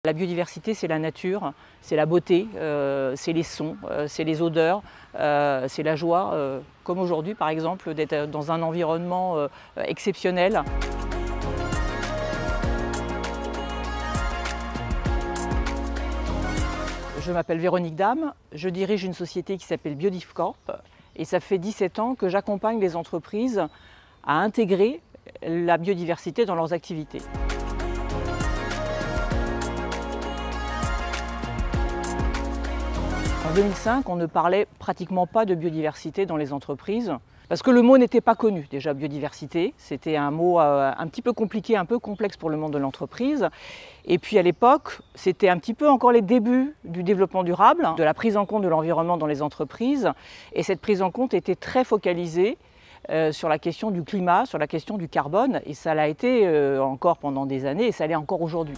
La biodiversité, c'est la nature, c'est la beauté, c'est les sons, c'est les odeurs, c'est la joie, comme aujourd'hui par exemple, d'être dans un environnement exceptionnel. Je m'appelle Véronique Dame, je dirige une société qui s'appelle Biodifcorp et ça fait 17 ans que j'accompagne les entreprises à intégrer la biodiversité dans leurs activités. En 2005, on ne parlait pratiquement pas de biodiversité dans les entreprises parce que le mot n'était pas connu. Déjà, biodiversité, c'était un mot un petit peu compliqué, un peu complexe pour le monde de l'entreprise. Et puis à l'époque, c'était un petit peu encore les débuts du développement durable, de la prise en compte de l'environnement dans les entreprises. Et cette prise en compte était très focalisée sur la question du climat, sur la question du carbone. Et ça l'a été encore pendant des années et ça l'est encore aujourd'hui.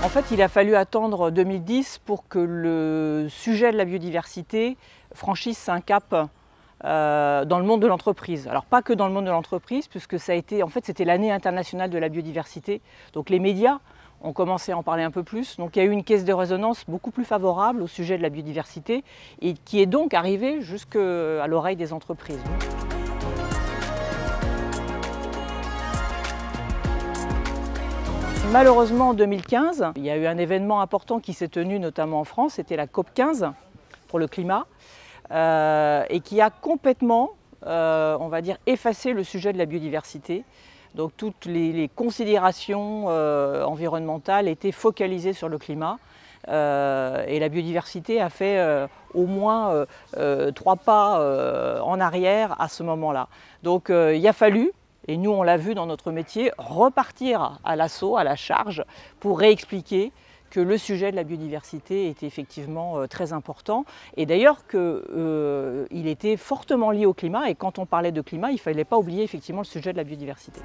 En fait, il a fallu attendre 2010 pour que le sujet de la biodiversité franchisse un cap dans le monde de l'entreprise. Alors pas que dans le monde de l'entreprise, puisque ça a été, en fait, c'était l'année internationale de la biodiversité. Donc les médias ont commencé à en parler un peu plus. Donc il y a eu une caisse de résonance beaucoup plus favorable au sujet de la biodiversité et qui est donc arrivée jusqu'à l'oreille des entreprises. Malheureusement, en 2015, il y a eu un événement important qui s'est tenu notamment en France, c'était la COP15 pour le climat, et qui a complètement, on va dire, effacé le sujet de la biodiversité. Donc toutes les considérations environnementales étaient focalisées sur le climat, et la biodiversité a fait au moins 3 pas en arrière à ce moment-là. Donc il a fallu, et nous, on l'a vu dans notre métier, repartir à l'assaut, à la charge, pour réexpliquer que le sujet de la biodiversité était effectivement très important. Et d'ailleurs qu'il était fortement lié au climat. Et quand on parlait de climat, il ne fallait pas oublier effectivement le sujet de la biodiversité.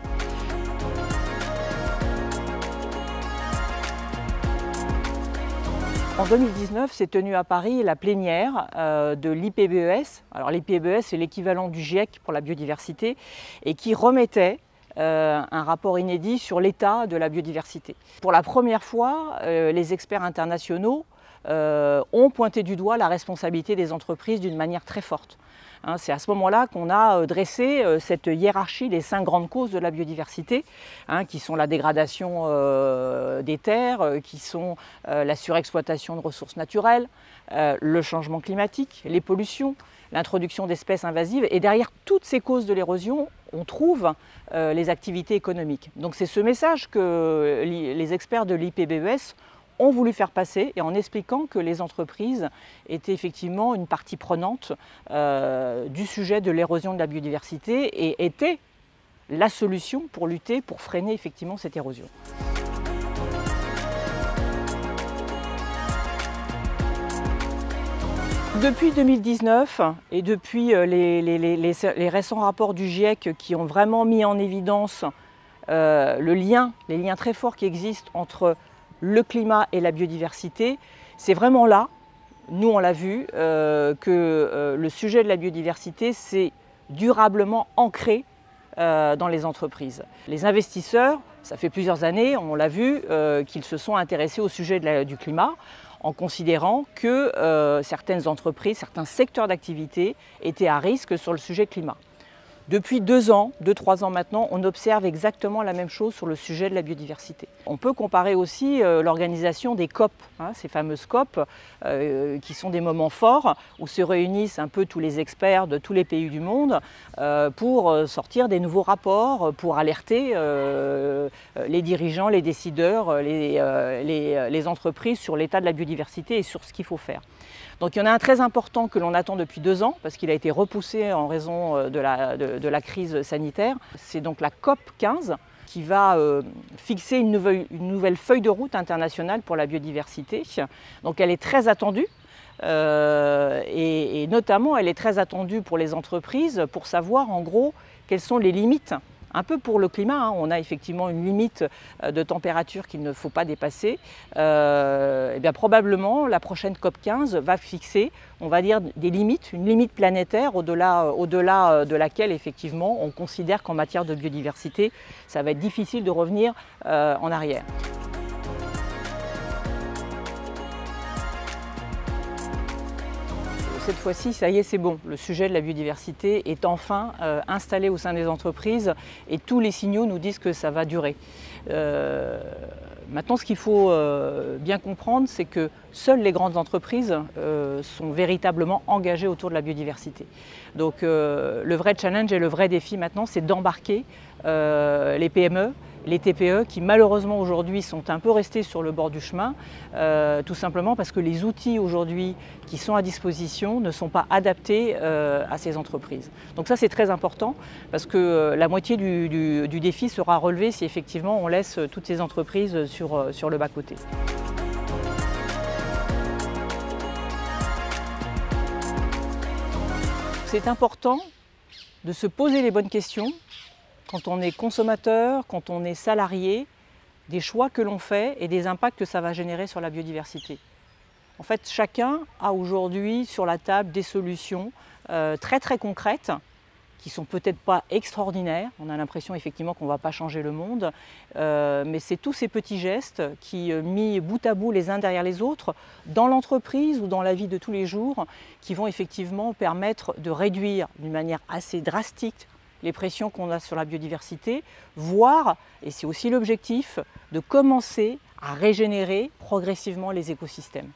En 2019, s'est tenue à Paris la plénière de l'IPBES. Alors l'IPBES, c'est l'équivalent du GIEC pour la biodiversité et qui remettait un rapport inédit sur l'état de la biodiversité. Pour la première fois, les experts internationaux ont pointé du doigt la responsabilité des entreprises d'une manière très forte. C'est à ce moment-là qu'on a dressé cette hiérarchie des 5 grandes causes de la biodiversité, qui sont la dégradation des terres, qui sont la surexploitation de ressources naturelles, le changement climatique, les pollutions, l'introduction d'espèces invasives. Et derrière toutes ces causes de l'érosion, on trouve les activités économiques. Donc c'est ce message que les experts de l'IPBES ont voulu faire passer et en expliquant que les entreprises étaient effectivement une partie prenante du sujet de l'érosion de la biodiversité et étaient la solution pour lutter, pour freiner effectivement cette érosion. Depuis 2019 et depuis les récents rapports du GIEC qui ont vraiment mis en évidence les liens très forts qui existent entre le climat et la biodiversité, c'est vraiment là, nous on l'a vu, que le sujet de la biodiversité s'est durablement ancré dans les entreprises. Les investisseurs, ça fait plusieurs années, on l'a vu, qu'ils se sont intéressés au sujet du climat en considérant que certaines entreprises, certains secteurs d'activité étaient à risque sur le sujet climat. Depuis 2-3 ans maintenant, on observe exactement la même chose sur le sujet de la biodiversité. On peut comparer aussi l'organisation des COP, ces fameuses COP, qui sont des moments forts où se réunissent un peu tous les experts de tous les pays du monde pour sortir des nouveaux rapports, pour alerter les dirigeants, les décideurs, les entreprises sur l'état de la biodiversité et sur ce qu'il faut faire. Donc il y en a un très important que l'on attend depuis 2 ans parce qu'il a été repoussé en raison de la crise sanitaire. C'est donc la COP 15 qui va fixer une nouvelle feuille de route internationale pour la biodiversité. Donc elle est très attendue et notamment elle est très attendue pour les entreprises pour savoir en gros quelles sont les limites un peu pour le climat, hein, on a effectivement une limite de température qu'il ne faut pas dépasser, et bien probablement la prochaine COP15 va fixer, on va dire, des limites, une limite planétaire au-delà de laquelle effectivement on considère qu'en matière de biodiversité, ça va être difficile de revenir en arrière. Cette fois-ci, ça y est, c'est bon. Le sujet de la biodiversité est enfin installé au sein des entreprises et tous les signaux nous disent que ça va durer. Maintenant, ce qu'il faut bien comprendre, c'est que seules les grandes entreprises sont véritablement engagées autour de la biodiversité. Donc le vrai challenge et le vrai défi maintenant, c'est d'embarquer les PME, les TPE qui malheureusement aujourd'hui sont un peu restés sur le bord du chemin, tout simplement parce que les outils aujourd'hui qui sont à disposition ne sont pas adaptés à ces entreprises. Donc ça c'est très important parce que la moitié du défi sera relevé si effectivement on laisse toutes ces entreprises sur le bas-côté. C'est important de se poser les bonnes questions quand on est consommateur, quand on est salarié, des choix que l'on fait et des impacts que ça va générer sur la biodiversité. En fait, chacun a aujourd'hui sur la table des solutions très concrètes qui ne sont peut-être pas extraordinaires. On a l'impression effectivement qu'on ne va pas changer le monde, mais c'est tous ces petits gestes qui, mis bout à bout les uns derrière les autres, dans l'entreprise ou dans la vie de tous les jours, qui vont effectivement permettre de réduire d'une manière assez drastique les pressions qu'on a sur la biodiversité, voire, et c'est aussi l'objectif, de commencer à régénérer progressivement les écosystèmes.